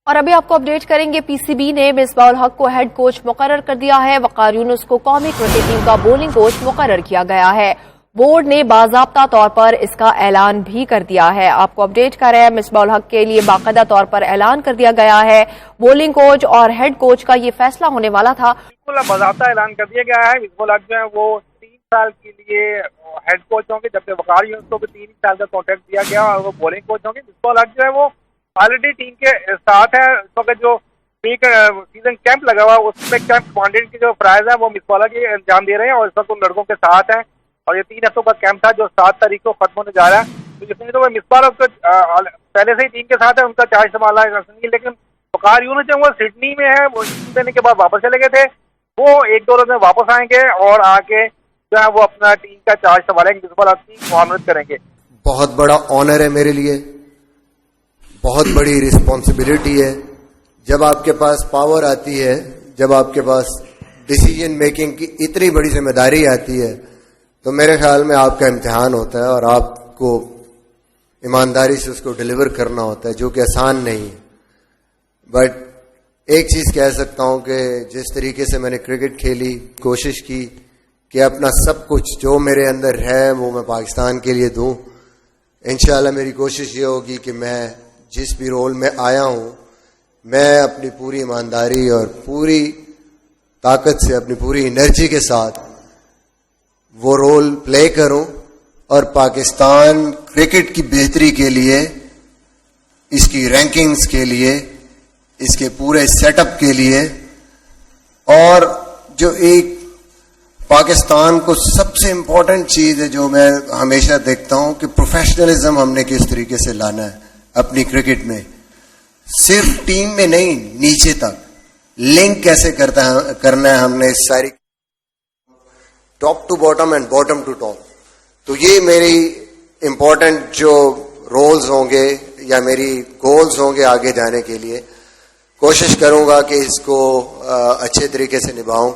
اور ابھی آپ کو اپڈیٹ کریں گے، پی سی بی نے مصباح الحق کو ہیڈ کوچ مقرر کر دیا ہے۔ وقار یونس کو قومی کرکٹ ٹیم کا بولنگ کوچ مقرر کیا گیا ہے۔ بورڈ نے باضابطہ طور پر اس کا اعلان بھی کر دیا ہے۔ آپ کو اپڈیٹ کر رہے ہیں، مصباح الحق کے لیے باقاعدہ طور پر اعلان کر دیا گیا ہے۔ بولنگ کوچ اور ہیڈ کوچ کا یہ فیصلہ ہونے والا تھا۔ بالکل باضابطہ اعلان کر دیا گیا ہے۔ مصباح الحق جو ہے وہ 3 سال کے لیے ہیڈ کوچ ہوں گے، جبکہ وقار یونس کو بھی 3 سال کا کانٹریکٹ دیا گیا اور وہ بولنگ کوچ ہوں گے۔ مصباح الحق جو ہے وہ آلریڈی ٹیم کے ساتھ ہے۔ اس وقت جو سیزن کیمپ لگا ہوا اس میں کیمپ کمانڈنٹ کی جو فرائض ہے وہ مصباح الحق ہی انجام دے رہے ہیں اور اس وقت ان لڑکوں کے ساتھ ہیں، اور یہ 3 ہفتوں کا کیمپ تھا جو 7 تاریخ کو ختم ہونے جا رہا ہے۔ تو مصباح الحق پہلے سے ہی ٹیم کے ساتھ ہے، ان کا چارج سنبھالا ہے، لیکن وقار یونس جو وہ سڈنی میں ہے، وہ دینے کے بعد واپس چلے گئے تھے، وہ 1-2 روز میں واپس آئیں گے اور آ کے جو ہے وہ اپنا ٹیم کا چارج سنبھالیں گے، مصباح الحق کی معاونت کریں گے۔ بہت بڑا آنر ہے میرے لیے، بہت بڑی رسپانسبلٹی ہے۔ جب آپ کے پاس پاور آتی ہے، جب آپ کے پاس ڈیسیجن میکنگ کی اتنی بڑی ذمہ داری آتی ہے، تو میرے خیال میں آپ کا امتحان ہوتا ہے اور آپ کو ایمانداری سے اس کو ڈیلیور کرنا ہوتا ہے، جو کہ آسان نہیں ہے۔ بٹ ایک چیز کہہ سکتا ہوں کہ جس طریقے سے میں نے کرکٹ کھیلی، کوشش کی کہ اپنا سب کچھ جو میرے اندر ہے وہ میں پاکستان کے لیے دوں۔ انشاءاللہ میری کوشش یہ ہوگی کہ میں جس بھی رول میں آیا ہوں، میں اپنی پوری ایمانداری اور پوری طاقت سے، اپنی پوری انرجی کے ساتھ وہ رول پلے کروں اور پاکستان کرکٹ کی بہتری کے لیے، اس کی رینکنگز کے لیے، اس کے پورے سیٹ اپ کے لیے، اور جو ایک پاکستان کو سب سے امپورٹنٹ چیز ہے جو میں ہمیشہ دیکھتا ہوں کہ پروفیشنلزم ہم نے کس طریقے سے لانا ہے اپنی کرکٹ میں، صرف ٹیم میں نہیں، نیچے تک لنک کیسے کرنا ہے ہم نے اس ساری top to bottom and bottom to top. تو یہ میری امپورٹنٹ جو رولز ہوں گے یا میری گولز ہوں گے آگے جانے کے لیے، کوشش کروں گا کہ اس کو اچھے طریقے سے نبھاؤں۔